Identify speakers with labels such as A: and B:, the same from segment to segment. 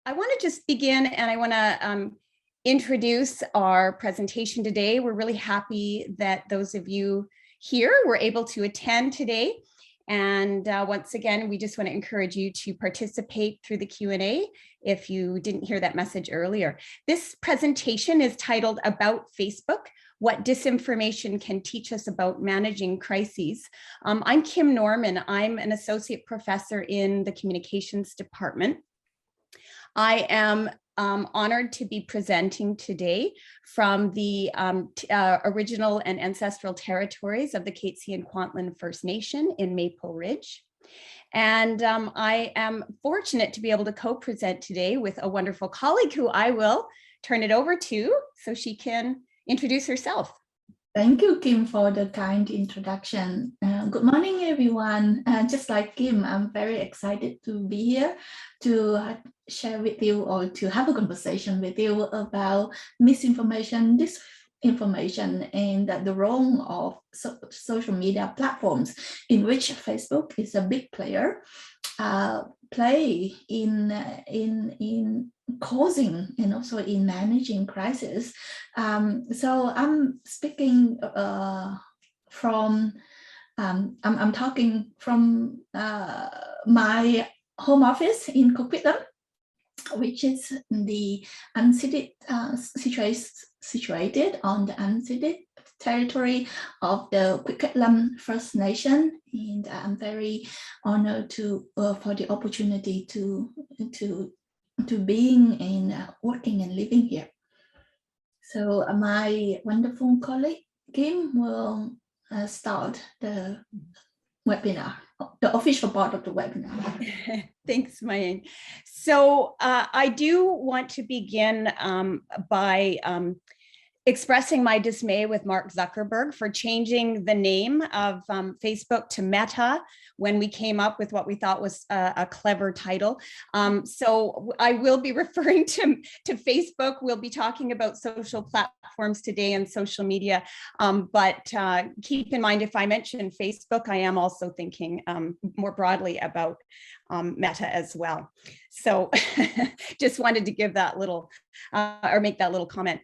A: I want to just begin and I want to introduce our presentation today. We're really happy that those of you here were able to attend today. And once again, we just want to encourage you to participate through the Q&A if you didn't hear that message earlier. This presentation is titled About Facebook, What Disinformation Can Teach Us About Managing Crises. I'm Kim Norman. I'm an associate professor in the communications department. I am honored to be presenting today from the original and ancestral territories of the Katzie and Kwantlen First Nation in Maple Ridge. And I am fortunate to be able to co-present today with a wonderful colleague who I will turn it over to so she can introduce herself.
B: Thank you, Kim, for the kind introduction. Good morning, everyone. Just like Kim, I'm very excited to be here to share with you or to have a conversation with you about misinformation, disinformation, and the role of social media platforms in which Facebook is a big player, play in causing and also in managing crisis. So I'm speaking from, I'm talking from my home office in Coquitlam, which is the unceded situated on the unceded territory of the Coquitlam First Nation, and I'm very honored to for the opportunity to being and working and living here. So my wonderful colleague Kim will start the webinar, the official part of the webinar.
A: Thanks, Mayan. So I do want to begin by expressing my dismay with Mark Zuckerberg for changing the name of Facebook to Meta when we came up with what we thought was a clever title. So I will be referring to Facebook. We'll be talking about social platforms today and social media. But keep in mind, if I mention Facebook, I am also thinking more broadly about Meta as well. So just wanted to give that little or make that little comment.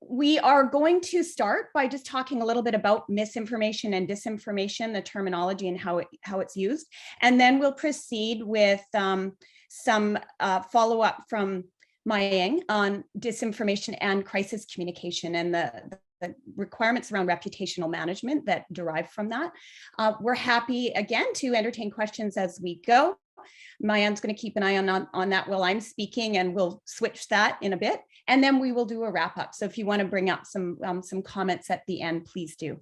A: We are going to start by just talking a little bit about misinformation and disinformation, the terminology and how it's used. And then we'll proceed with some follow-up from Mayang on disinformation and crisis communication and the requirements around reputational management that derive from that. We're happy again to entertain questions as we go. Mayan's going to keep an eye on that while I'm speaking, and we'll switch that in a bit, and then we will do a wrap up. So if you want to bring up some comments at the end, please do.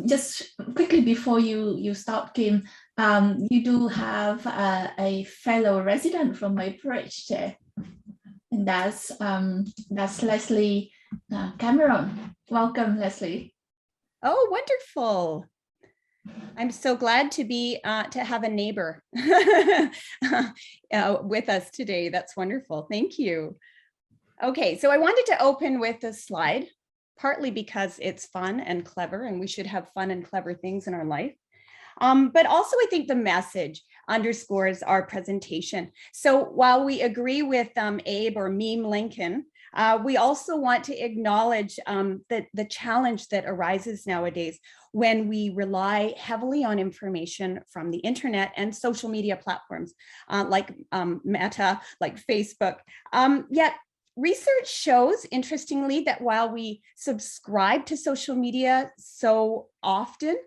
B: Just quickly before you start, Kim, you do have a fellow resident from Maple Ridge there, and that's Leslie Cameron. Welcome, Leslie.
A: Oh, wonderful. I'm so glad to be to have a neighbor with us today. That's wonderful. Thank you. Okay, so I wanted to open with a slide, partly because it's fun and clever, and we should have fun and clever things in our life. But also I think the message underscores our presentation. So while we agree with Abe or Meme Lincoln, we also want to acknowledge the challenge that arises nowadays when we rely heavily on information from the internet and social media platforms like Meta, like Facebook. Yet research shows, interestingly, that while we subscribe to social media so often,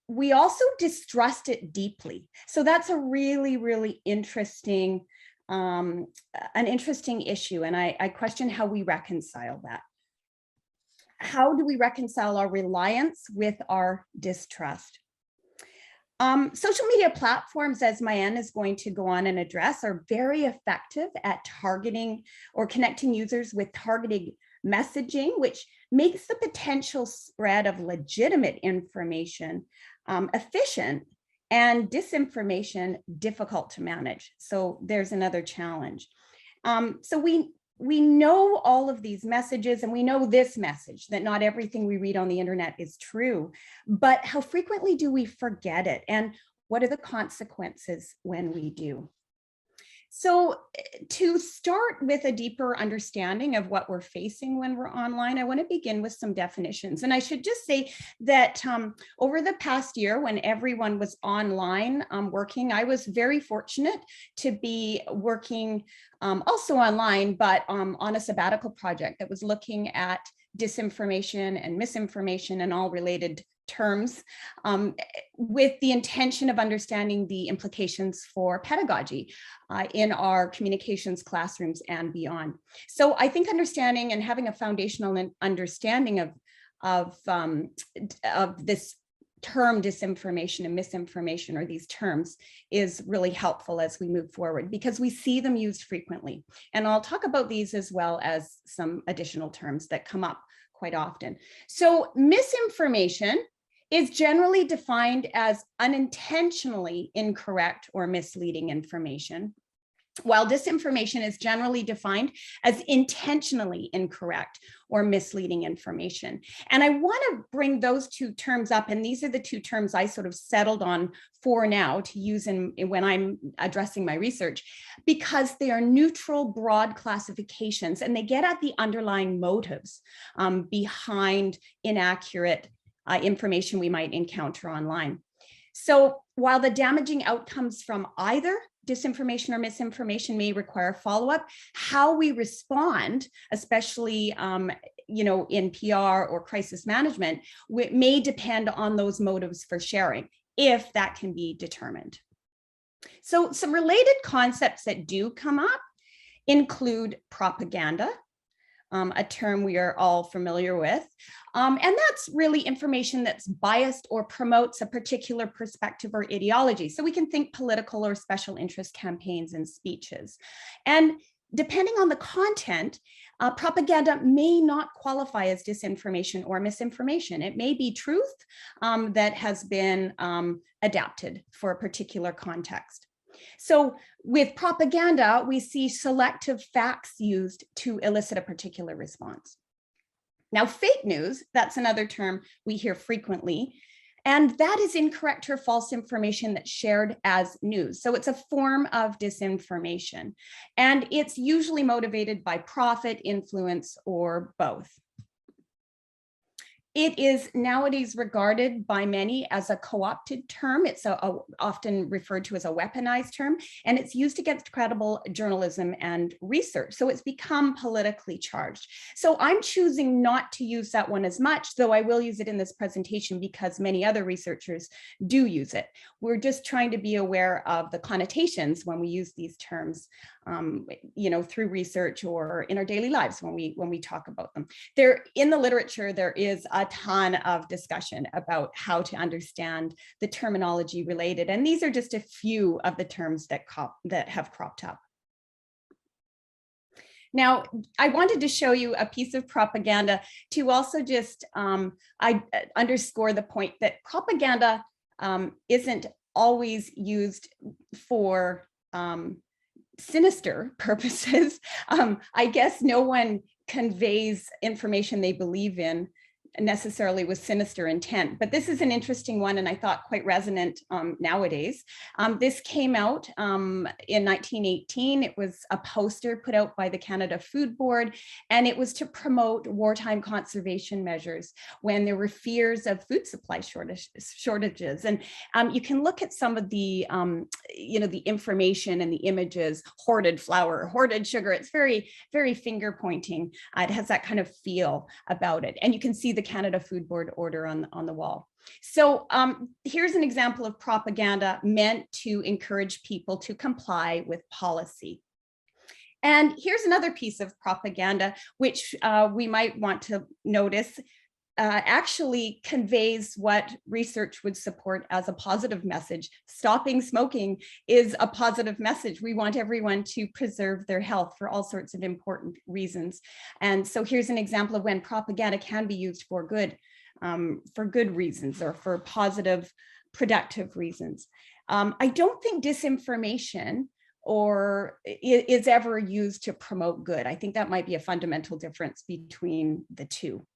A: we also distrust it deeply. So that's a really, really interesting an interesting issue, and I question how we reconcile that. How do we reconcile our reliance with our distrust? Social media platforms, as Mayan is going to go on and address, are very effective at targeting or connecting users with targeted messaging, which makes the potential spread of legitimate information efficient and disinformation difficult to manage. So there's another challenge. So we know all of these messages, and we know this message, that not everything we read on the internet is true, but how frequently do we forget it? And what are the consequences when we do? So to start with a deeper understanding of what we're facing when we're online, I want to begin with some definitions. And I should just say that over the past year, when everyone was online working, I was very fortunate to be working also online, but on a sabbatical project that was looking at disinformation and misinformation and all related terms, with the intention of understanding the implications for pedagogy in our communications classrooms and beyond. So I think understanding and having a foundational understanding of this term disinformation and misinformation, or these terms, is really helpful as we move forward, because we see them used frequently. And I'll talk about these as well as some additional terms that come up quite often. So misinformation is generally defined as unintentionally incorrect or misleading information, while disinformation is generally defined as intentionally incorrect or misleading information. And I want to bring those two terms up, and these are the two terms I sort of settled on for now to use when I'm addressing my research, because they are neutral, broad classifications, and they get at the underlying motives behind inaccurate information we might encounter online. So while the damaging outcomes from either disinformation or misinformation may require follow-up, how we respond, especially in PR or crisis management, may depend on those motives for sharing, if that can be determined. So some related concepts that do come up include propaganda, a term we are all familiar with. And that's really information that's biased or promotes a particular perspective or ideology. So we can think political or special interest campaigns and speeches. And depending on the content, propaganda may not qualify as disinformation or misinformation. It may be truth that has been adapted for a particular context. So with propaganda, we see selective facts used to elicit a particular response. Now, fake news, that's another term we hear frequently, and that is incorrect or false information that's shared as news. So it's a form of disinformation, and it's usually motivated by profit, influence, or both. It is nowadays regarded by many as a co-opted term. It's often referred to as a weaponized term, and it's used against credible journalism and research. So it's become politically charged. So I'm choosing not to use that one as much, though I will use it in this presentation because many other researchers do use it. We're just trying to be aware of the connotations when we use these terms, through research or in our daily lives when we talk about them. In the literature, there is a ton of discussion about how to understand the terminology related, and these are just a few of the terms that have cropped up. Now, I wanted to show you a piece of propaganda to also just underscore the point that propaganda isn't always used for sinister purposes. I guess no one conveys information they believe in necessarily with sinister intent, but this is an interesting one and I thought quite resonant nowadays. This came out in 1918. It was a poster put out by the Canada Food Board, and it was to promote wartime conservation measures when there were fears of food supply shortages. And you can look at some of the, the information and the images: hoarded flour, hoarded sugar. It's very, very finger pointing. It has that kind of feel about it. And you can see the Canada Food Board order on the wall. So here's an example of propaganda meant to encourage people to comply with policy. And here's another piece of propaganda, which we might want to notice actually conveys what research would support as a positive message. Stopping smoking is a positive message. We want everyone to preserve their health for all sorts of important reasons. And so here's an example of when propaganda can be used for good reasons or for positive, productive reasons. I don't think disinformation is ever used to promote good. I think that might be a fundamental difference between the two.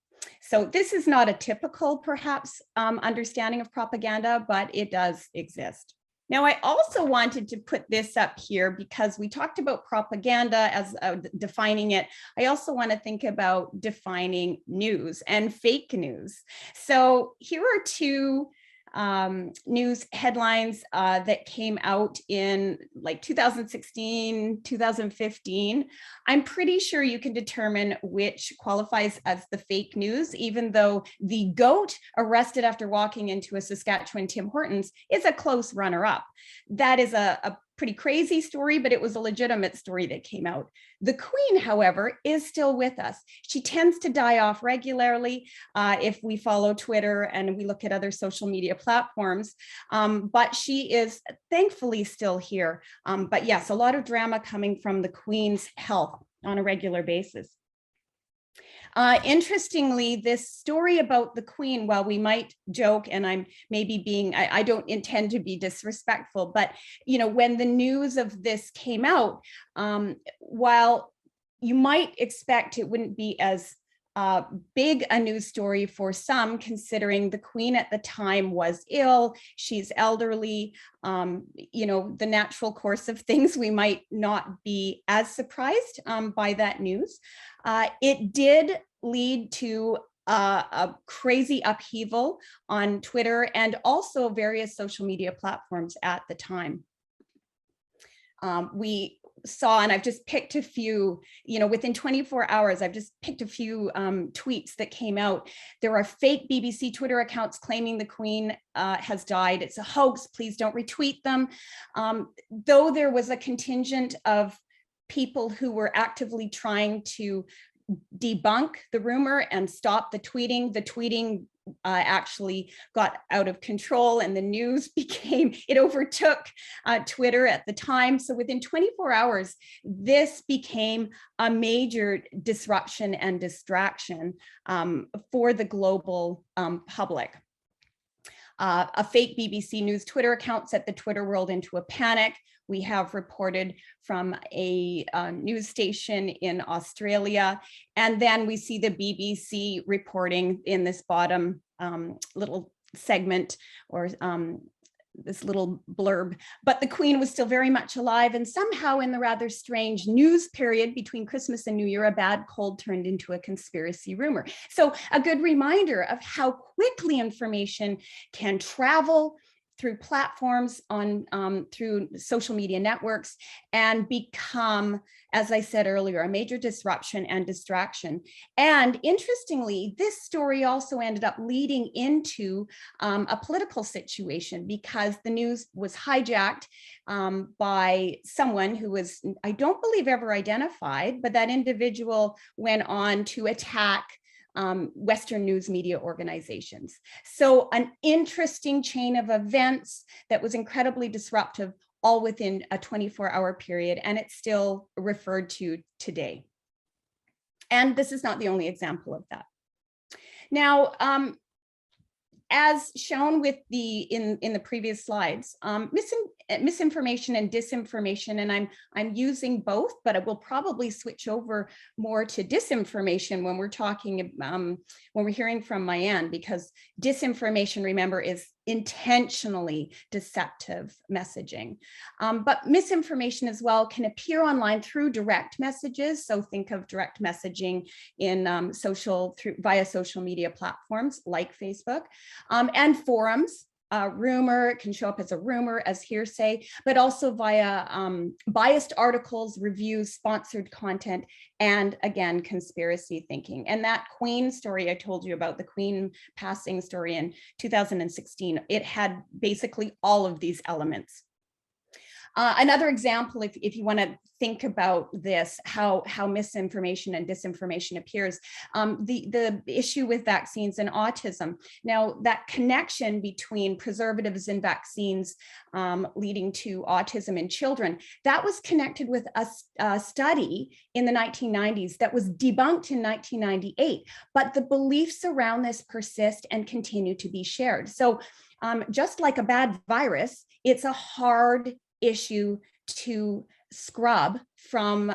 A: So this is not a typical, perhaps, understanding of propaganda, but it does exist. Now, I also wanted to put this up here because we talked about propaganda as defining it. I also want to think about defining news and fake news. So here are two news headlines that came out in like 2016, 2015. I'm pretty sure you can determine which qualifies as the fake news, even though the goat arrested after walking into a Saskatchewan Tim Hortons is a close runner-up. That is a pretty crazy story, but it was a legitimate story that came out. The Queen, however, is still with us. She tends to die off regularly if we follow Twitter and we look at other social media platforms, but she is thankfully still here. But yes, a lot of drama coming from the Queen's health on a regular basis. Interestingly, this story about the Queen, while we might joke, and I'm maybe being, I don't intend to be disrespectful, but you know, when the news of this came out, while you might expect it wouldn't be as big a news story for some, considering the Queen at the time was ill, she's elderly, you know, the natural course of things, we might not be as surprised by that news. It did lead to a crazy upheaval on Twitter and also various social media platforms at the time. We saw, and I've just picked a few, you know, within 24 hours, I've just picked a few tweets that came out. There are fake BBC Twitter accounts claiming the Queen has died. It's a hoax. Please don't retweet them. Though there was a contingent of people who were actively trying to debunk the rumor and stop the tweeting actually got out of control, and the news became, it overtook Twitter at the time. So within 24 hours, this became a major disruption and distraction for the global public. A fake BBC News Twitter account set the Twitter world into a panic. We have reported from a news station in Australia. And then we see the BBC reporting in this bottom little segment, or this little blurb, but the Queen was still very much alive, and somehow in the rather strange news period between Christmas and New Year, a bad cold turned into a conspiracy rumor. So a good reminder of how quickly information can travel through platforms on through social media networks and become, as I said earlier, a major disruption and distraction. And interestingly, this story also ended up leading into a political situation, because the news was hijacked by someone who was, I don't believe, ever identified, but that individual went on to attack Western news media organizations. So an interesting chain of events that was incredibly disruptive, all within a 24-hour period, and it's still referred to today. And this is not the only example of that. Now, as shown with in the previous slides, misinformation and disinformation, and I'm using both, but I will probably switch over more to disinformation when we're talking, when we're hearing from Mayan, because disinformation, remember, is intentionally deceptive messaging. But misinformation as well can appear online through direct messages. So think of direct messaging in via social media platforms like Facebook, and forums. Rumor can show up as a rumor, as hearsay, but also via biased articles, reviews, sponsored content, and again, conspiracy thinking. And that Queen story I told you about, the Queen passing story in 2016, it had basically all of these elements. Another example, if you want to think about this, how misinformation and disinformation appears, the issue with vaccines and autism. Now, that connection between preservatives and vaccines leading to autism in children, that was connected with a study in the 1990s that was debunked in 1998, but the beliefs around this persist and continue to be shared. So just like a bad virus, it's a hard issue to scrub from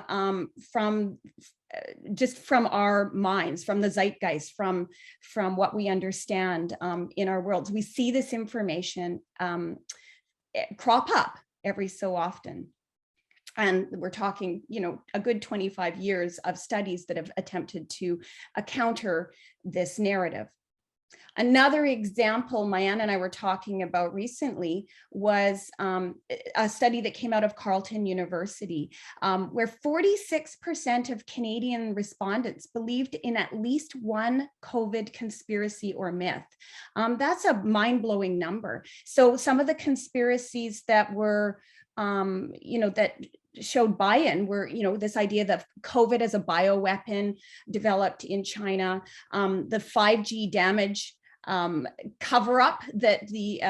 A: just from our minds, from the zeitgeist, from what we understand in our worlds. We see this information crop up every so often. And we're talking, a good 25 years of studies that have attempted to counter this narrative. Another example Mayan and I were talking about recently was a study that came out of Carleton University, where 46% of Canadian respondents believed in at least one COVID conspiracy or myth. That's a mind-blowing number. So some of the conspiracies that were, that showed buy-in were, this idea that COVID as a bioweapon developed in China, the 5G damage cover up that the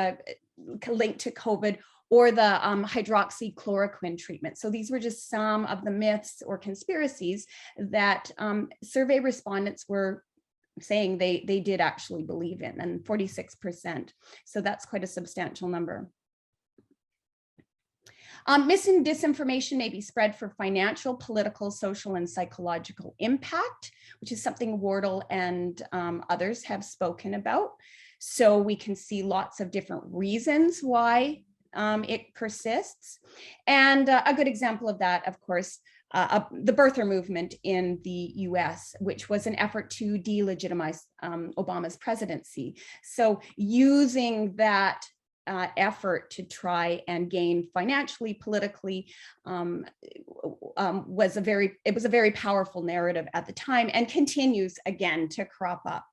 A: linked to COVID, or the hydroxychloroquine treatment. So these were just some of the myths or conspiracies that survey respondents were saying they did actually believe in, and 46%. So that's quite a substantial number. Mis and disinformation may be spread for financial, political, social, and psychological impact, which is something Wardle and others have spoken about. So we can see lots of different reasons why it persists. And a good example of that, of course, the birther movement in the US, which was an effort to delegitimize Obama's presidency. So using that effort to try and gain financially, politically, was a very powerful narrative at the time, and continues again to crop up.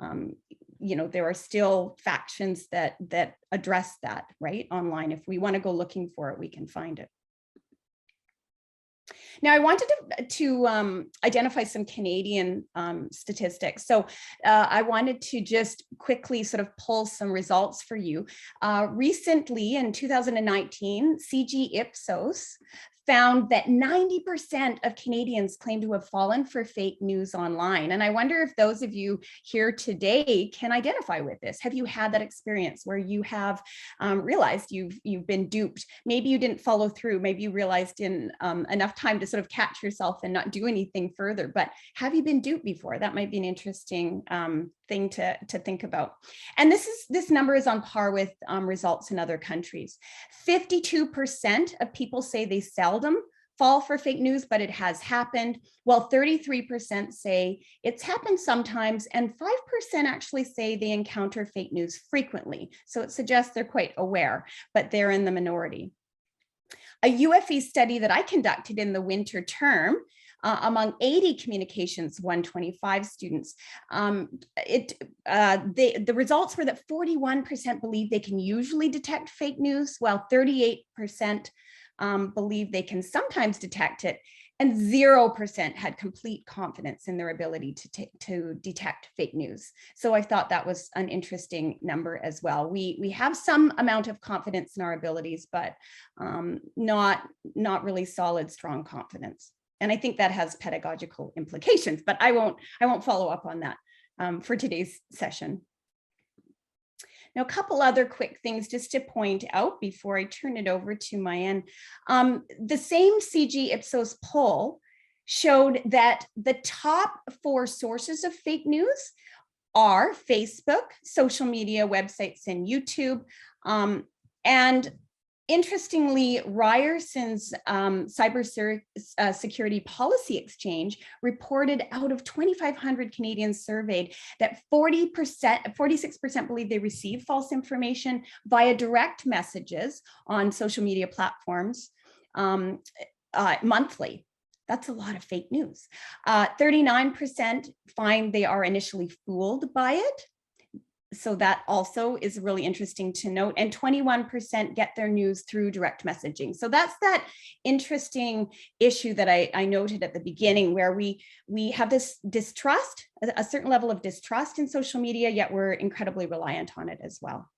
A: There are still factions that address that, right, online. If we want to go looking for it, we can find it. Now, I wanted to identify some Canadian statistics. So I wanted to just quickly sort of pull some results for you. Recently, in 2019, CG Ipsos found that 90% of Canadians claim to have fallen for fake news online. And I wonder if those of you here today can identify with this. Have you had that experience where you have realized you've been duped? Maybe you didn't follow through. Maybe you realized in enough time to sort of catch yourself and not do anything further. But have you been duped before? That might be an interesting thing to think about. And this number is on par with results in other countries. 52% of people say they seldom fall for fake news, but it has happened, while 33% say it's happened sometimes, and 5% actually say they encounter fake news frequently. So it suggests they're quite aware, but they're in the minority. A UFE study that I conducted in the winter term among 80 communications 125 students, the results were that 41% believe they can usually detect fake news, while 38% believe they can sometimes detect it, and 0% had complete confidence in their ability to detect fake news. So I thought that was an interesting number as well. We have some amount of confidence in our abilities, but not really solid, strong confidence. And I think that has pedagogical implications, but I won't follow up on that for today's session. Now, a couple other quick things just to point out before I turn it over to Mayan. The same CG Ipsos poll showed that the top 4 sources of fake news are Facebook, social media, websites, and YouTube. And interestingly, Ryerson's cybersecurity policy exchange reported out of 2,500 Canadians surveyed that 46% believe they receive false information via direct messages on social media platforms monthly. That's a lot of fake news. 39% find they are initially fooled by it. So that also is really interesting to note. And 21% get their news through direct messaging. So that's that interesting issue that I noted at the beginning, where we have this distrust, a certain level of distrust in social media, yet we're incredibly reliant on it as well.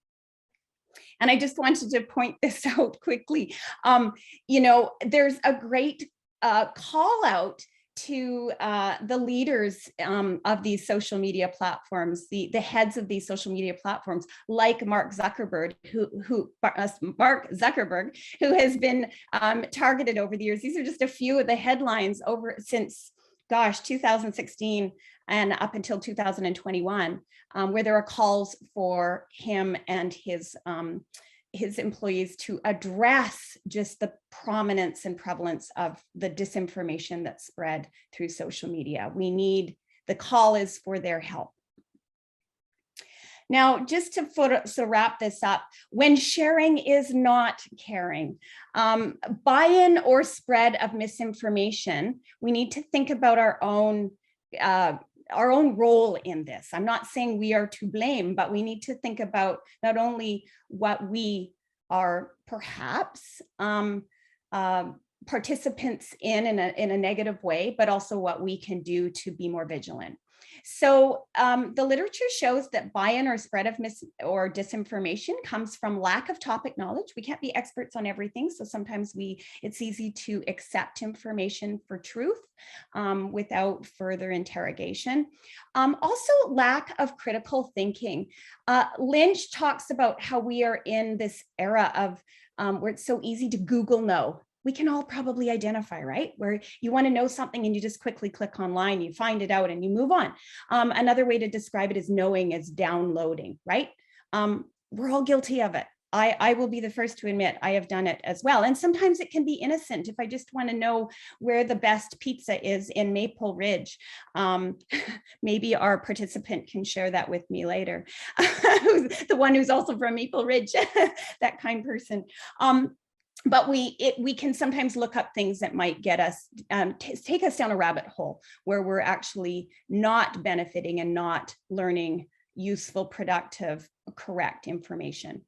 A: And I just wanted to point this out quickly. There's a great call out to the leaders of these social media platforms, the heads of these social media platforms, like Mark Zuckerberg, who has been targeted over the years. These are just a few of the headlines since 2016 and up until 2021, where there are calls for him and his his employees to address just the prominence and prevalence of the disinformation that's spread through social media. The call is for their help. Now, just to wrap this up, when sharing is not caring, buy-in or spread of misinformation, we need to think about our own role in this. I'm not saying we are to blame, but we need to think about not only what we are perhaps participants in a negative way, but also what we can do to be more vigilant. So the literature shows that buy-in or spread of or disinformation comes from lack of topic knowledge. We can't be experts on everything, so sometimes it's easy to accept information for truth without further interrogation. Also, lack of critical thinking. Lynch talks about how we are in this era of where it's so easy to Google no. We can all probably identify, right? Where you want to know something and you just quickly click online, you find it out and you move on. Another way to describe it is knowing as downloading, right? We're all guilty of it. I will be the first to admit I have done it as well. And sometimes it can be innocent. If I just want to know where the best pizza is in Maple Ridge, maybe our participant can share that with me later. The one who's also from Maple Ridge, that kind person. But we can sometimes look up things that might get us, take us down a rabbit hole where we're actually not benefiting and not learning useful, productive, correct information.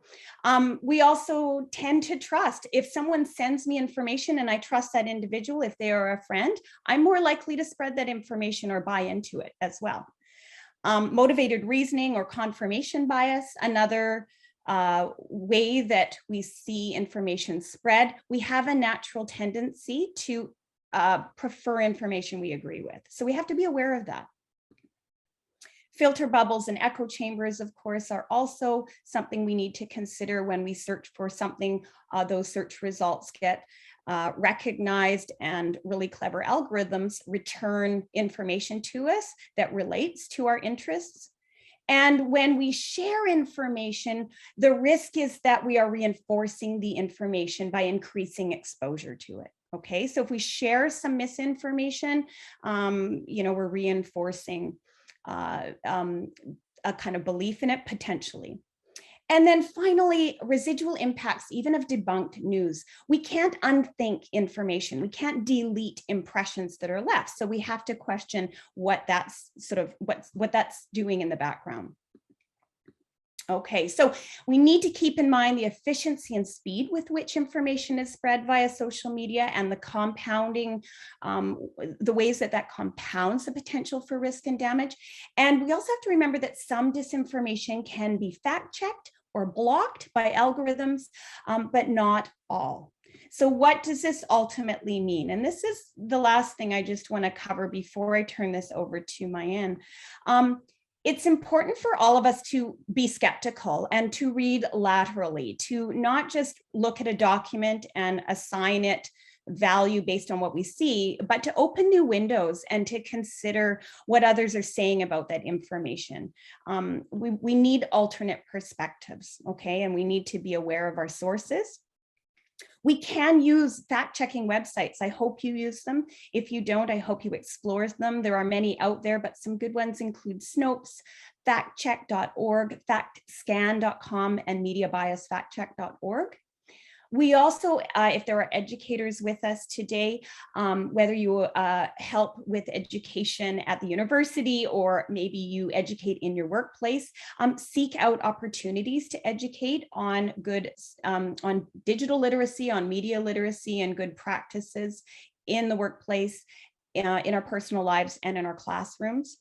A: We also tend to trust. If someone sends me information and I trust that individual, if they are a friend, I'm more likely to spread that information or buy into it as well. Motivated reasoning or confirmation bias, another way that we see information spread. We have a natural tendency to prefer information we agree with. So we have to be aware of that. Filter bubbles and echo chambers, of course, are also something we need to consider when we search for something. Those search results get recognized, and really clever algorithms return information to us that relates to our interests. And when we share information, the risk is that we are reinforcing the information by increasing exposure to it. Okay, so if we share some misinformation, we're reinforcing a kind of belief in it potentially. And then finally, residual impacts, even of debunked news. We can't unthink information. We can't delete impressions that are left. So we have to question what that's doing in the background. Okay, so we need to keep in mind the efficiency and speed with which information is spread via social media, and the compounding, the ways that compounds the potential for risk and damage. And we also have to remember that some disinformation can be fact-checked or blocked by algorithms, but not all. So what does this ultimately mean? And this is the last thing I just want to cover before I turn this over to Mayan. It's important for all of us to be skeptical and to read laterally, to not just look at a document and assign it value based on what we see, but to open new windows and to consider what others are saying about that information. We need alternate perspectives, okay? And we need to be aware of our sources. We can use fact-checking websites. I hope you use them. If you don't, I hope you explore them. There are many out there, but some good ones include Snopes, factcheck.org, factscan.com, and mediabiasfactcheck.org. We also, if there are educators with us today, whether you help with education at the university or maybe you educate in your workplace, seek out opportunities to educate on on digital literacy, on media literacy, and good practices in the workplace, in our personal lives, and in our classrooms.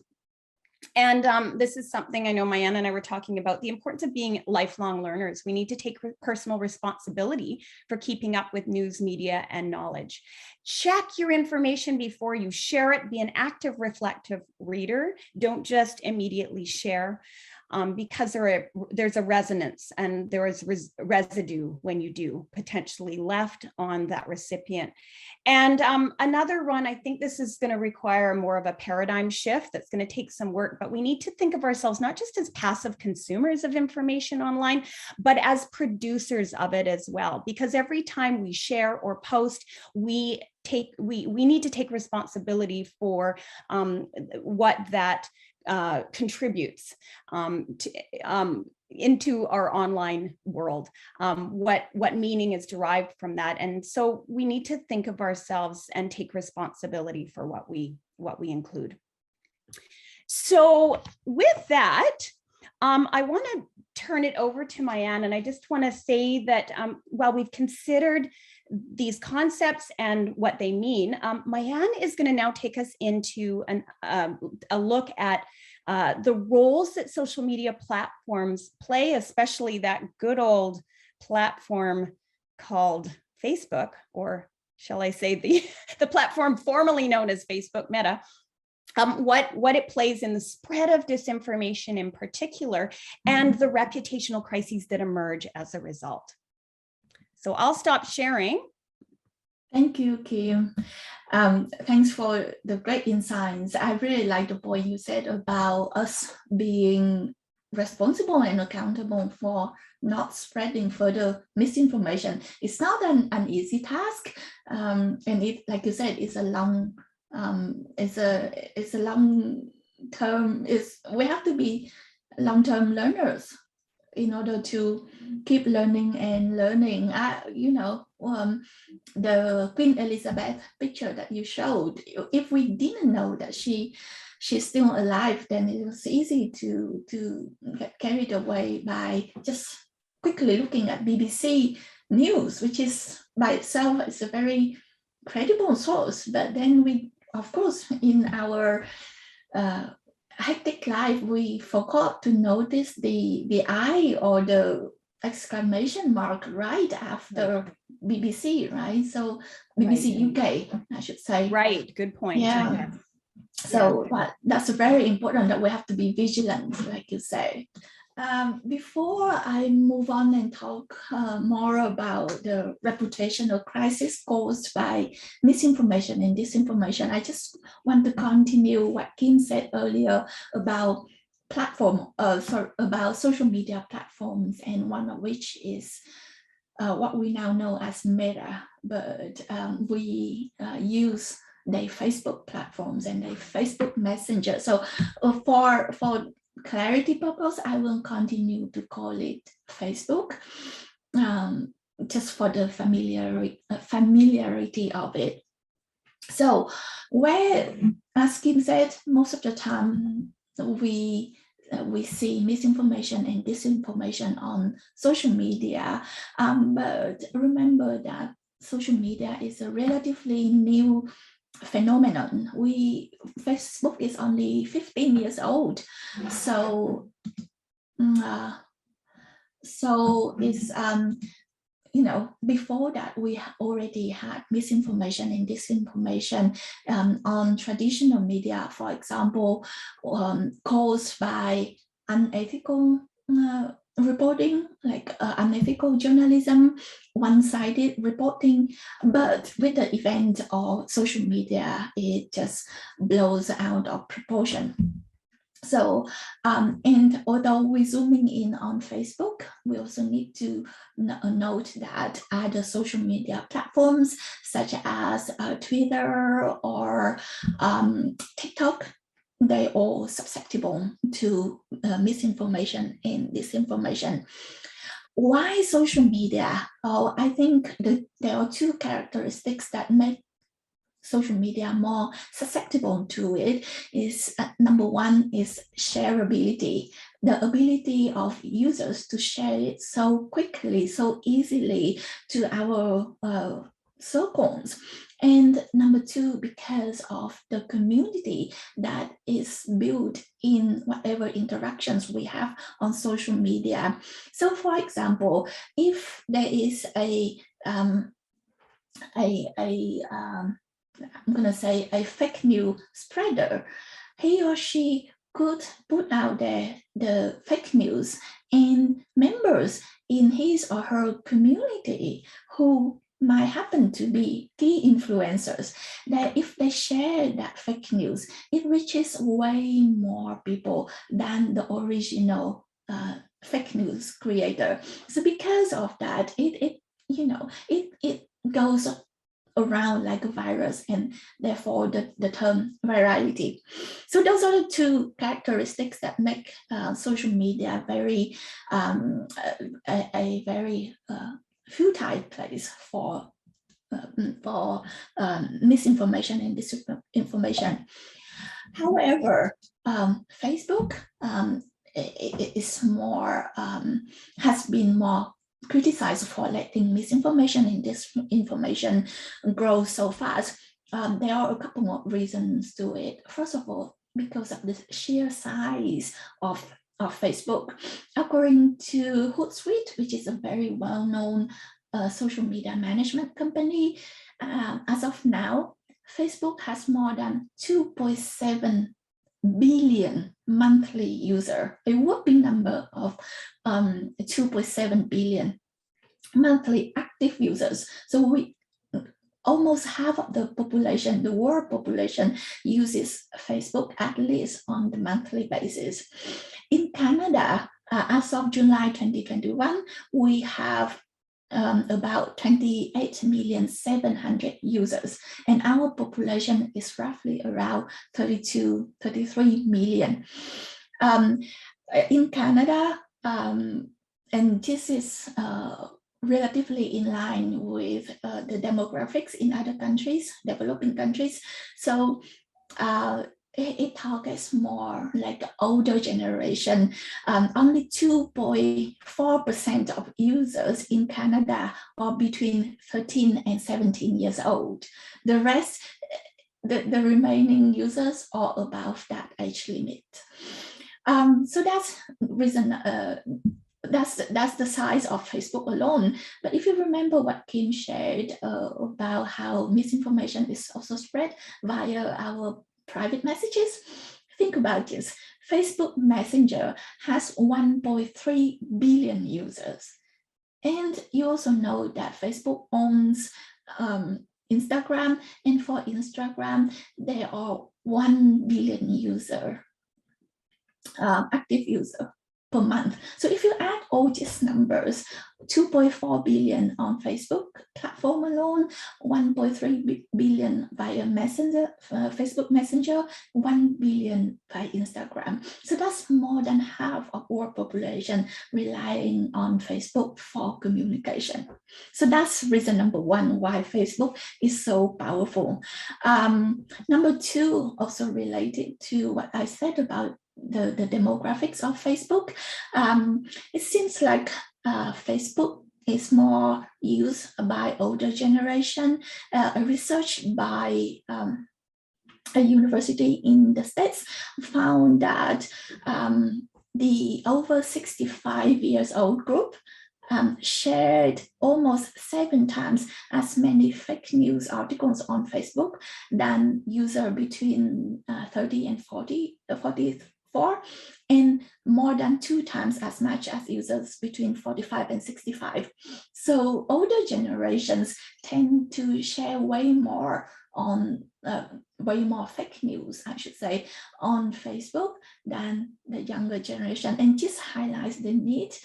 A: And this is something I know Mayan and I were talking about, the importance of being lifelong learners. We need to take personal responsibility for keeping up with news, media, and knowledge. Check your information before you share it. Be an active, reflective reader. Don't just immediately share. because there's a resonance and there is residue when you do potentially left on that recipient. And another one, I think this is going to require more of a paradigm shift that's going to take some work, but we need to think of ourselves not just as passive consumers of information online, but as producers of it as well. Because every time we share or post, we need to take responsibility for what that contributes into our online world, what meaning is derived from that. And so we need to think of ourselves and take responsibility for what we include. So with that, I want to turn it over to Mayan, and I just want to say that while we've considered these concepts and what they mean, Mayan is going to now take us into a look at the roles that social media platforms play, especially that good old platform called Facebook, or shall I say the platform formerly known as Facebook, Meta. What it plays in the spread of disinformation in particular, and the reputational crises that emerge as a result. So I'll stop sharing.
B: Thank you, Kim. Thanks for the great insights. I really like the point you said about us being responsible and accountable for not spreading further misinformation. It's not an easy task, and it, like you said, it's a long term. We have to be long-term learners in order to keep learning and learning. The Queen Elizabeth picture that you showed, if we didn't know that she's still alive, then it was easy to get carried away by just quickly looking at BBC News, which is by itself is a very credible source. But then we, of course, in our hectic life, we forgot to notice the I or the exclamation mark right after BBC, right? So BBC UK, I should say.
A: Right, good point.
B: Yeah. So but that's very important that we have to be vigilant, like you say. Before I move on and talk more about the reputational crisis caused by misinformation and disinformation, I just want to continue what Kim said earlier about about social media platforms, and one of which is what we now know as Meta, but we use their Facebook platforms and their Facebook Messenger. So for clarity purpose, I will continue to call it Facebook, just for the familiarity of it. So where, as Kim said, most of the time we see misinformation and disinformation on social media, but remember that social media is a relatively new phenomenon. Facebook is only 15 years old, so it's before that we already had misinformation and disinformation on traditional media, for example, caused by unethical reporting, like unethical journalism, one-sided reporting. But with the event of social media, it just blows out of proportion. So, and although we're zooming in on Facebook, we also need to note that other social media platforms such as Twitter or TikTok, they're all susceptible to misinformation and disinformation. Why social media? Oh, I think there are two characteristics that make social media more susceptible to it. Is number one is shareability, the ability of users to share it so quickly, so easily to our circles. And number two, because of the community that is built in whatever interactions we have on social media. So for example, if there is I'm going to say a fake news spreader, he or she could put out there the fake news, and members in his or her community who might happen to be key influencers, that if they share that fake news, it reaches way more people than the original fake news creator. So because of that, it goes around like a virus, and therefore the term virality. So those are the two characteristics that make social media very a very futile place for misinformation and disinformation. However, Facebook is more has been more criticized for letting misinformation and disinformation grow so fast. There are a couple of reasons to it. First of all, because of the sheer size of Facebook. According to Hootsuite, which is a very well-known social media management company, as of now, Facebook has more than 2.7 billion monthly user, a whopping number of 2.7 billion monthly active users. So we almost half of the population, the world population, uses Facebook at least on the monthly basis. In Canada, as of July 2021, we have about 28,700,000 users, and our population is roughly around 33 million. In Canada, and this is relatively in line with the demographics in other countries, developing countries. So it targets more like the older generation. Only 2.4% of users in Canada are between 13 and 17 years old. The rest, the remaining users are above that age limit. So that's reason. That's the size of Facebook alone. But if you remember what Kim shared about how misinformation is also spread via our private messages, think about this. Facebook Messenger has 1.3 billion users. And you also know that Facebook owns Instagram, and for Instagram, there are 1 billion active user per month. So if you add all these numbers, 2.4 billion on Facebook platform alone, 1.3 billion via Messenger, Facebook Messenger, 1 billion by Instagram. So that's more than half of our population relying on Facebook for communication. So that's reason number one why Facebook is so powerful. Number two, also related to what I said about the demographics of Facebook. It seems like Facebook is more used by older generation. A research by a university in the States found that the over 65 years old group shared almost 7 times as many fake news articles on Facebook than user between 30 and 44, and more than 2 times as much as users between 45 and 65. So older generations tend to share way more fake news, I should say, on Facebook than the younger generation. And this highlights the need,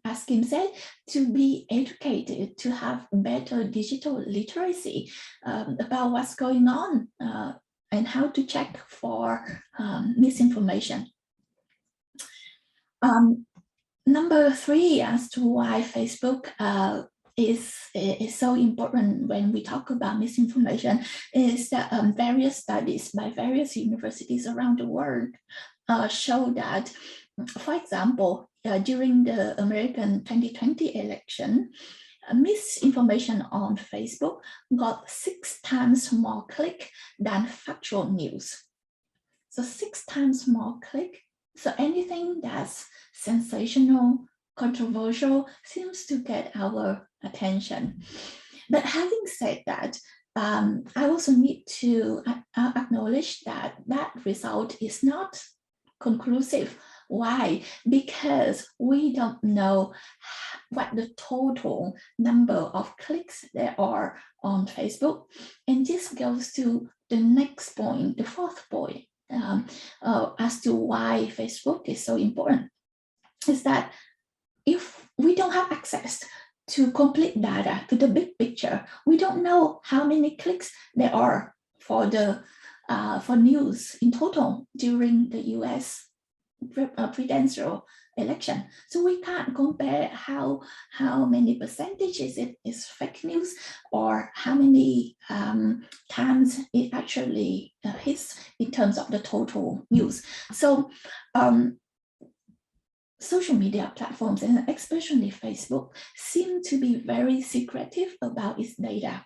B: as Kim said, to be educated, to have better digital literacy about what's going on and how to check for misinformation. Number 3, as to why Facebook is so important when we talk about misinformation, is that various studies by various universities around the world show that, for example, during the American 2020 election, misinformation on Facebook got 6 times more click than factual news. So 6 times more click. So anything that's sensational, controversial seems to get our attention. But having said that, I also need to acknowledge that that result is not conclusive. Why? Because we don't know what the total number of clicks there are on Facebook. And this goes to the next point, the fourth point, as to why Facebook is so important, is that if we don't have access to complete data, to the big picture, we don't know how many clicks there are for the for news in total during the US presidential election. So we can't compare how many percentages it is fake news, or how many times it actually hits in terms of the total news. So social media platforms, and especially Facebook, seem to be very secretive about its data.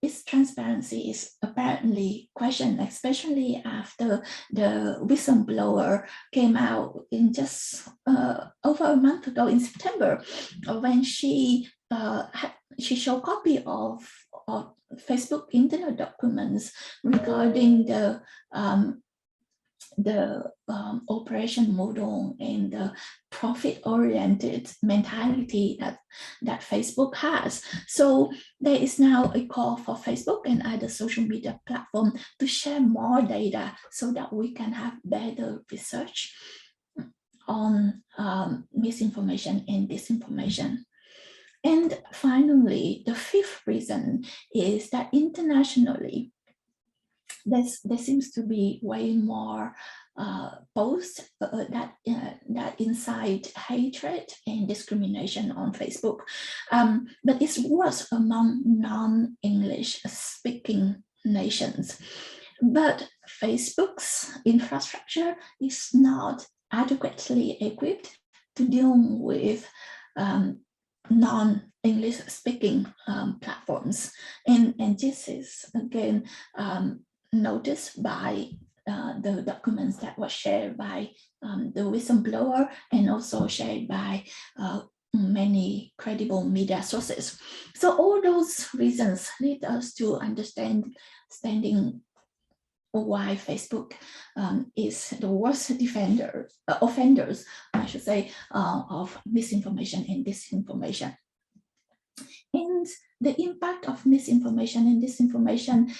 B: Its transparency is apparently questioned, especially after the whistleblower came out in just over a month ago in September, when she showed a copy of Facebook internal documents regarding the operation model and the profit-oriented mentality that Facebook has. So there is now a call for Facebook and other social media platforms to share more data so that we can have better research on misinformation and disinformation. And finally, the fifth reason is that internationally, there seems to be way more posts that incite hatred and discrimination on Facebook. But it's worse among non-English speaking nations. But Facebook's infrastructure is not adequately equipped to deal with non-English speaking platforms. And this is, again, noticed by the documents that were shared by the whistleblower, and also shared by many credible media sources. So all those reasons lead us to understanding why Facebook is the worst offenders, I should say, of misinformation and disinformation. And the impact of misinformation and disinformation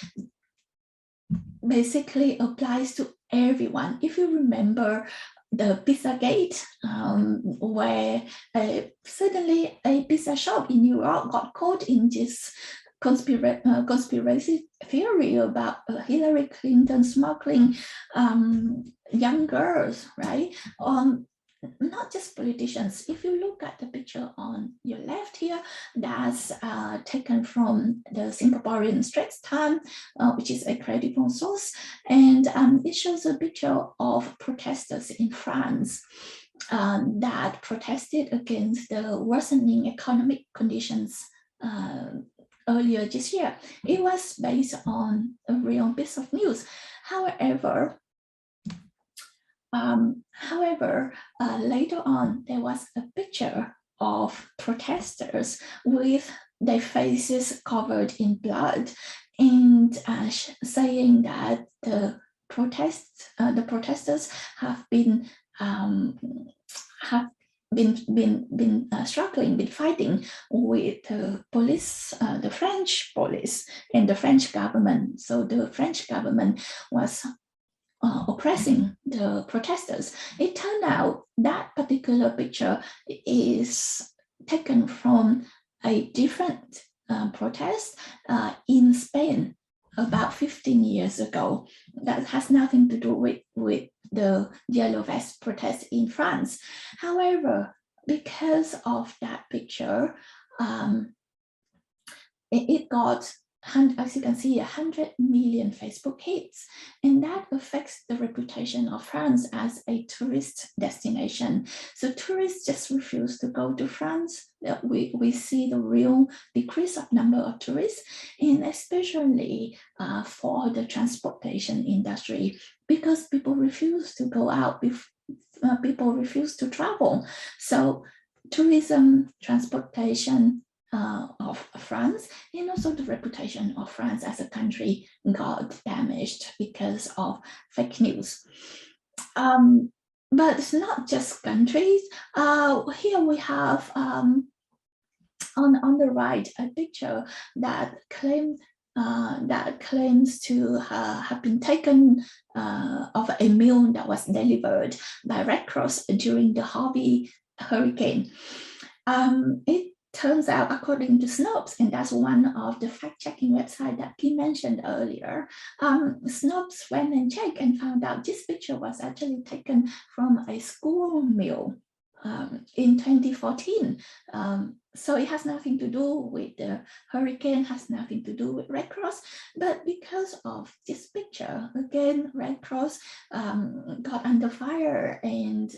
B: basically applies to everyone. If you remember the Pizzagate, where suddenly a pizza shop in New York got caught in this conspiracy theory about Hillary Clinton smuggling young girls, right? Not just politicians. If you look at the picture on your left here, that's taken from the Singaporean Straits Times, which is a credible source, and it shows a picture of protesters in France that protested against the worsening economic conditions earlier this year. It was based on a real piece of news. However, later on, there was a picture of protesters with their faces covered in blood, and saying that the protesters have been struggling, been fighting with the police, the French police, and the French government. So the French government was oppressing the protesters. It turned out that particular picture is taken from a different protest in Spain about 15 years ago. That has nothing to do with the Yellow Vest protest in France. However, because of that picture, it got, as you can see, 100 million Facebook hits, and that affects the reputation of France as a tourist destination. So tourists just refuse to go to France. We see the real decrease of number of tourists, and especially for the transportation industry, because people refuse to go out, people refuse to travel. So tourism, transportation, of France, and also the reputation of France as a country got damaged because of fake news. But it's not just countries. Here we have on the right a picture that claims to have been taken of a meal that was delivered by Red Cross during the Harvey hurricane. It turns out, according to Snopes, and that's one of the fact-checking websites that Kim mentioned earlier, Snopes went and checked and found out this picture was actually taken from a school meal in 2014. So it has nothing to do with the hurricane, has nothing to do with Red Cross, but because of this picture, again, Red Cross got under fire, and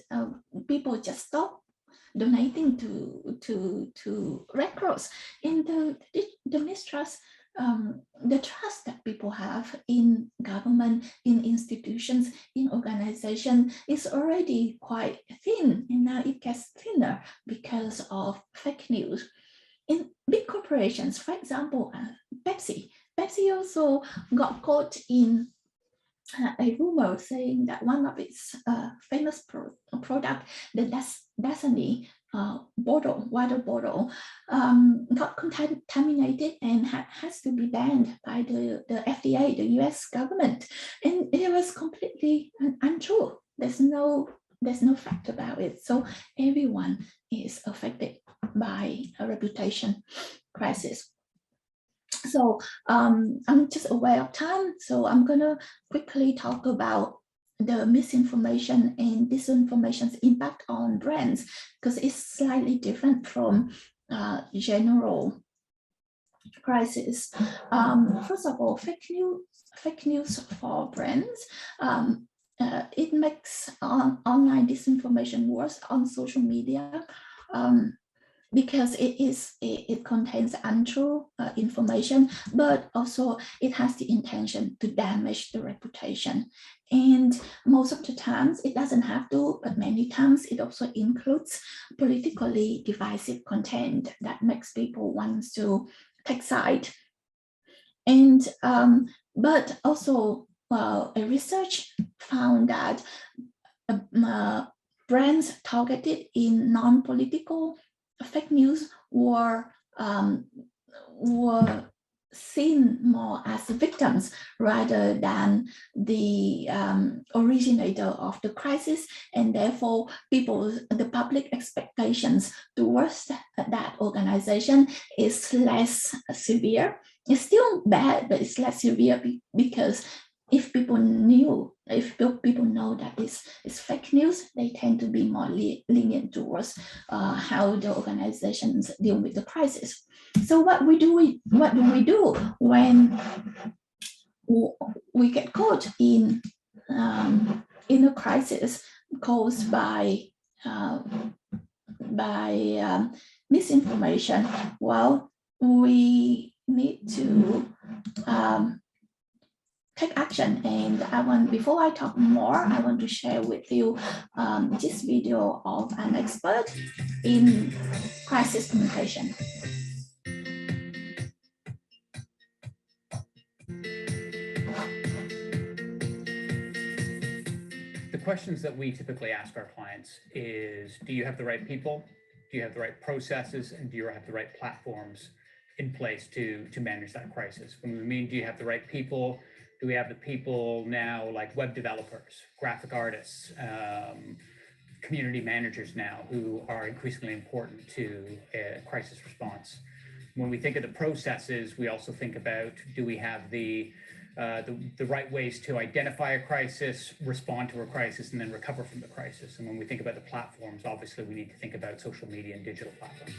B: people just stopped donating to Red Cross. And the mistrust, the trust that people have in government, in institutions, in organization is already quite thin, and now it gets thinner because of fake news. In big corporations, for example, Pepsi also got caught in a rumor saying that one of its famous product, the Dasani water bottle, got contaminated and has to be banned by the FDA, the US government. And it was completely untrue. There's no fact about it. So everyone is affected by a reputation crisis. So I'm just aware of time, so I'm gonna quickly talk about the misinformation and disinformation's impact on brands, because it's slightly different from general crisis. First of all, fake news for brands. It makes online disinformation worse on social media. Because it contains untrue information, but also it has the intention to damage the reputation. And most of the times it doesn't have to, but many times it also includes politically divisive content that makes people want to take side. And but also a research found that brands targeted in non-political fake news were seen more as victims rather than the originator of the crisis, and therefore the public expectations towards that organization is less severe. It's still bad, but it's less severe because if people know that it's fake news, they tend to be more lenient towards how the organizations deal with the crisis. So what do we do when we get caught in a crisis caused by misinformation? Well, we need to take action. And before I talk more, I want to share with you this video of an expert in crisis communication.
C: The questions that we typically ask our clients is, do you have the right people? Do you have the right processes? And do you have the right platforms in place to manage that crisis? When we mean, do you have the right people? Do we have the people now, like web developers, graphic artists, community managers now, who are increasingly important to crisis response? When we think of the processes, we also think about, do we have the right ways to identify a crisis, respond to a crisis, and then recover from the crisis? And when we think about the platforms, obviously we need to think about social media and digital platforms.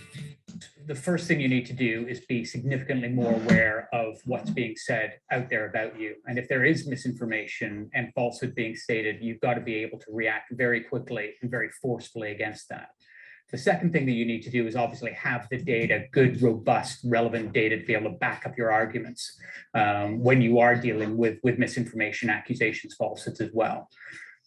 C: The first thing you need to do is be significantly more aware of what's being said out there about you. And if there is misinformation and falsehood being stated, you've got to be able to react very quickly and very forcefully against that. The second thing that you need to do is obviously have the data, good, robust, relevant data to be able to back up your arguments when you are dealing with misinformation, accusations, falsehoods as well.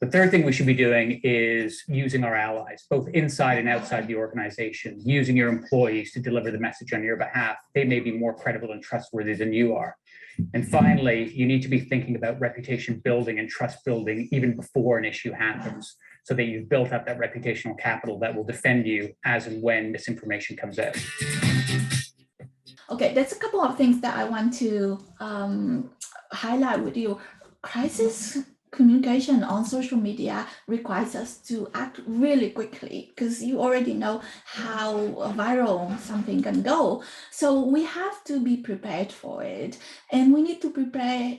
C: The third thing we should be doing is using our allies, both inside and outside the organization, using your employees to deliver the message on your behalf. They may be more credible and trustworthy than you are. And finally, you need to be thinking about reputation building and trust building even before an issue happens, so that you've built up that reputational capital that will defend you as and when misinformation comes out.
B: Okay, there's a couple of things that I want to highlight with you. Crisis communication on social media requires us to act really quickly, because you already know how viral something can go. So we have to be prepared for it, and we need to prepare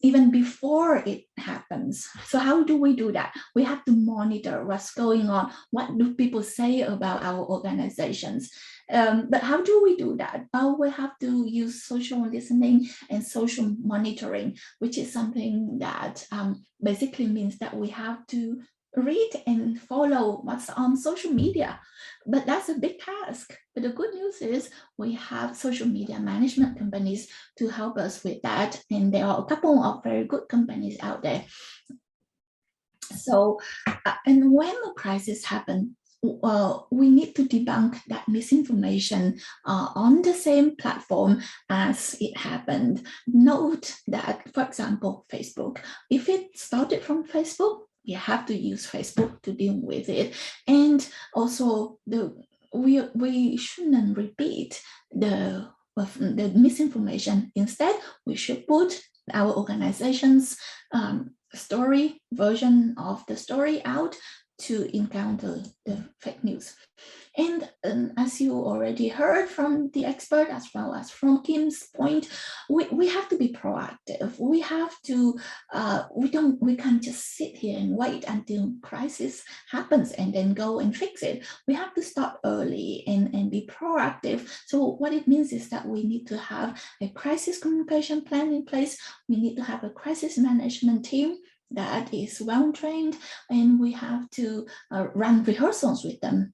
B: even before it happens. So how do we do that? We have to monitor what's going on. What do people say about our organizations? But how do we do that? We have to use social listening and social monitoring, which is something that basically means that we have to read and follow what's on social media. But that's a big task. But the good news is we have social media management companies to help us with that. And there are a couple of very good companies out there. So, and when a crisis happens, we need to debunk that misinformation on the same platform as it happened. Note that, for example, Facebook, if it started from Facebook, we have to use Facebook to deal with it. And also, we shouldn't repeat the misinformation. Instead, we should put our organization's story version of the story out to encounter the fake news. And as you already heard from the expert, as well as from Kim's point, we have to be proactive. We have to, we can't just sit here and wait until crisis happens and then go and fix it. We have to start early and be proactive. So what it means is that we need to have a crisis communication plan in place. We need to have a crisis management team that is well trained, and we have to run rehearsals with them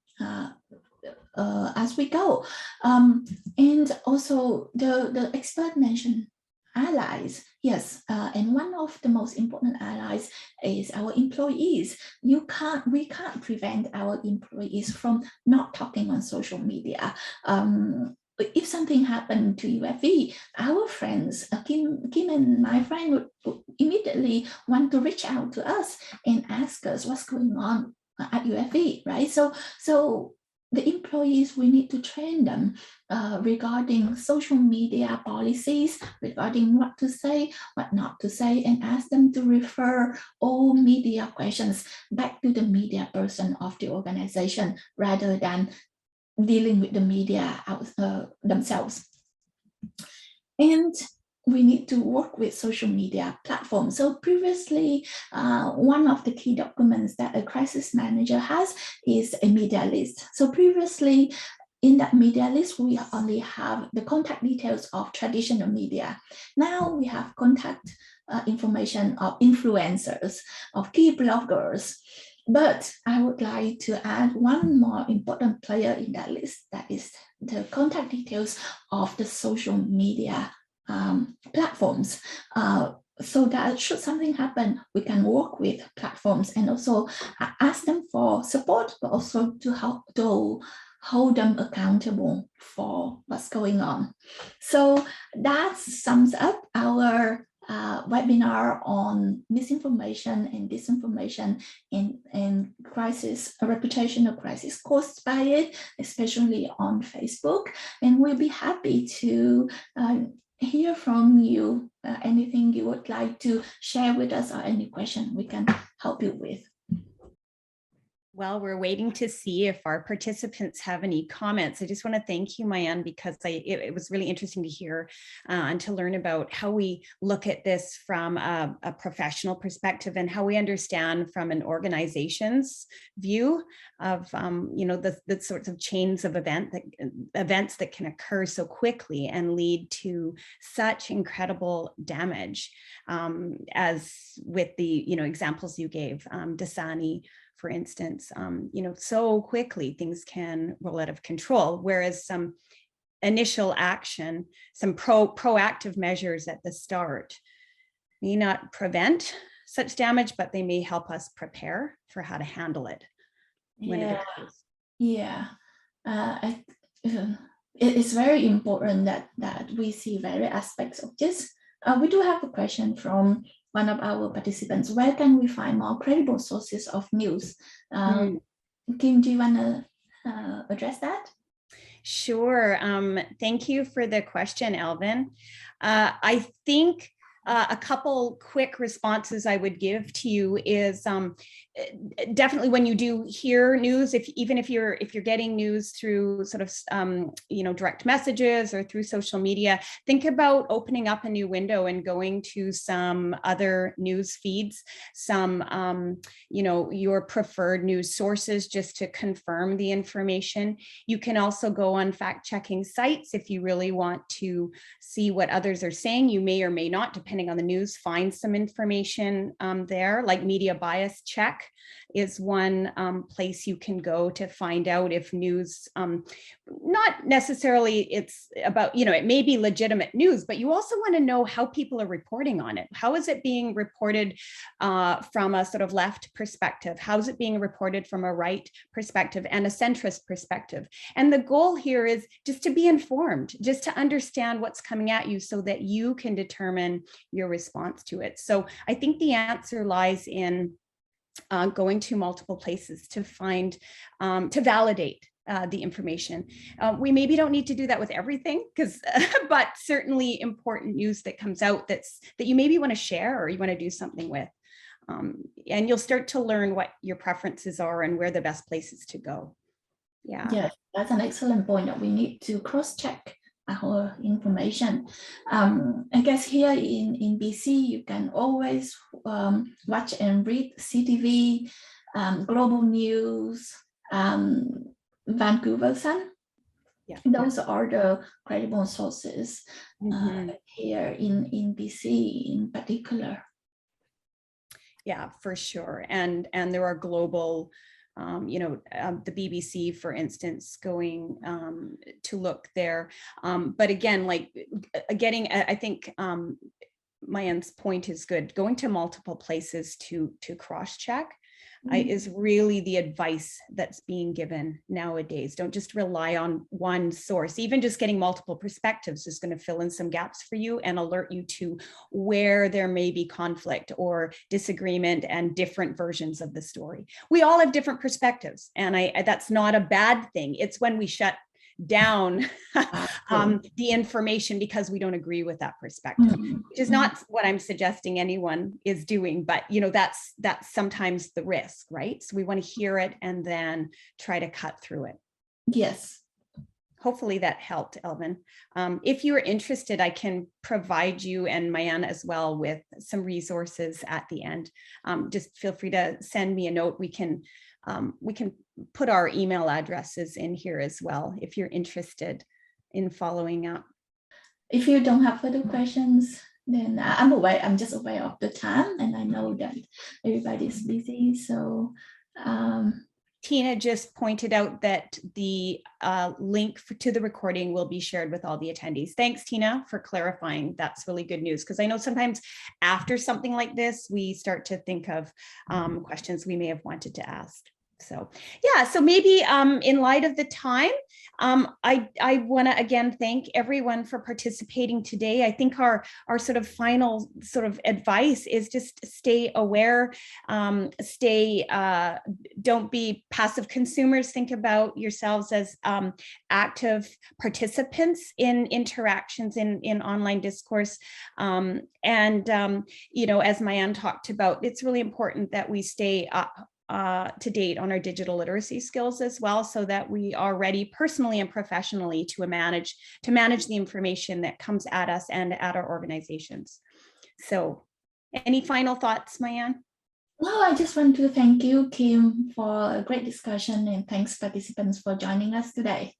B: as we go. And also the expert mentioned allies. Yes, and one of the most important allies is our employees. We can't prevent our employees from not talking on social media. If something happened to UFE, our friends, Kim and my friend would immediately want to reach out to us and ask us what's going on at UFE, right? So the employees, we need to train them regarding social media policies, regarding what to say, what not to say, and ask them to refer all media questions back to the media person of the organization rather than dealing with the media themselves. And we need to work with social media platforms. So previously, one of the key documents that a crisis manager has is a media list. So previously, in that media list, we only have the contact details of traditional media. Now we have contact information of influencers, of key bloggers. But I would like to add one more important player in that list, that is the contact details of the social media platforms. So that should something happen, we can work with platforms and also ask them for support, but also to help to hold them accountable for what's going on. So that sums up our webinar on misinformation and disinformation and crisis, a reputational crisis caused by it, especially on Facebook. And we'll be happy to hear from you, anything you would like to share with us or any question we can help you with.
A: Well, we're waiting to see if our participants have any comments. I just want to thank you, Mayan, because it was really interesting to hear and to learn about how we look at this from a professional perspective and how we understand from an organization's view of, the sorts of chains of events that can occur so quickly and lead to such incredible damage, as with the, examples you gave, Dasani, for instance, so quickly things can roll out of control, whereas some initial action, some proactive measures at the start may not prevent such damage, but they may help us prepare for how to handle it when it occurs.
B: Yeah. It is very important that we see various aspects of this. We do have a question from one of our participants. Where can we find more credible sources of news? Kim, do you want to address that?
A: Sure. Thank you for the question, Alvin. I think a couple quick responses I would give to you is definitely when you do hear news, even if you're getting news through sort of direct messages or through social media, think about opening up a new window and going to some other news feeds, some your preferred news sources, just to confirm the information. You can also go on fact-checking sites if you really want to see what others are saying. You may or may not, depending on the news, find some information there, like Media Bias Check is one place you can go to find out if news, not necessarily it's about, it may be legitimate news, but you also want to know how people are reporting on it. How is it being reported from a sort of left perspective? How is it being reported from a right perspective and a centrist perspective? And the goal here is just to be informed, just to understand what's coming at you so that you can determine your response to it. So I think the answer lies in going to multiple places to find, to validate the information. We maybe don't need to do that with everything, but certainly important news that comes out that you maybe want to share or you want to do something with. And you'll start to learn what your preferences are and where the best places to go.
B: Yeah, that's an excellent point, that we need to cross-check our information. I guess here in BC, you can always watch and read CTV, Global News, Vancouver Sun.
A: Yeah.
B: Those are the credible sources here in BC in particular.
A: Yeah, for sure. And there are global, the BBC, for instance, going to look there. But again, I think Mayan's point is good. Going to multiple places to cross-check is really the advice that's being given nowadays. Don't just rely on one source. Even just getting multiple perspectives is going to fill in some gaps for you and alert you to where there may be conflict or disagreement and different versions of the story. We all have different perspectives, and that's not a bad thing. It's when we shut down the information because we don't agree with that perspective, which is not what I'm suggesting anyone is doing, but that's sometimes the risk, right? So we want to hear it and then try to cut through it.
B: Yes.
A: Hopefully that helped, Elvin. If you're interested, I can provide you and Mayan as well with some resources at the end. Just feel free to send me a note. We can put our email addresses in here as well if you're interested in following up.
B: If you don't have further questions, then I'm just aware of the time, and I know that everybody's busy. So
A: Tina just pointed out that the link to the recording will be shared with all the attendees. Thanks, Tina, for clarifying. That's really good news, because I know sometimes after something like this, we start to think of questions we may have wanted to ask. So yeah, so maybe in light of the time, I want to again thank everyone for participating today. I think our sort of final sort of advice is just stay aware, don't be passive consumers. Think about yourselves as active participants in interactions in online discourse. As Mayan talked about, it's really important that we stay to date on our digital literacy skills as well, so that we are ready personally and professionally to manage the information that comes at us and at our organizations. So any final thoughts, Mayan?
B: Well, I just want to thank you, Kim, for a great discussion, and thanks participants for joining us today.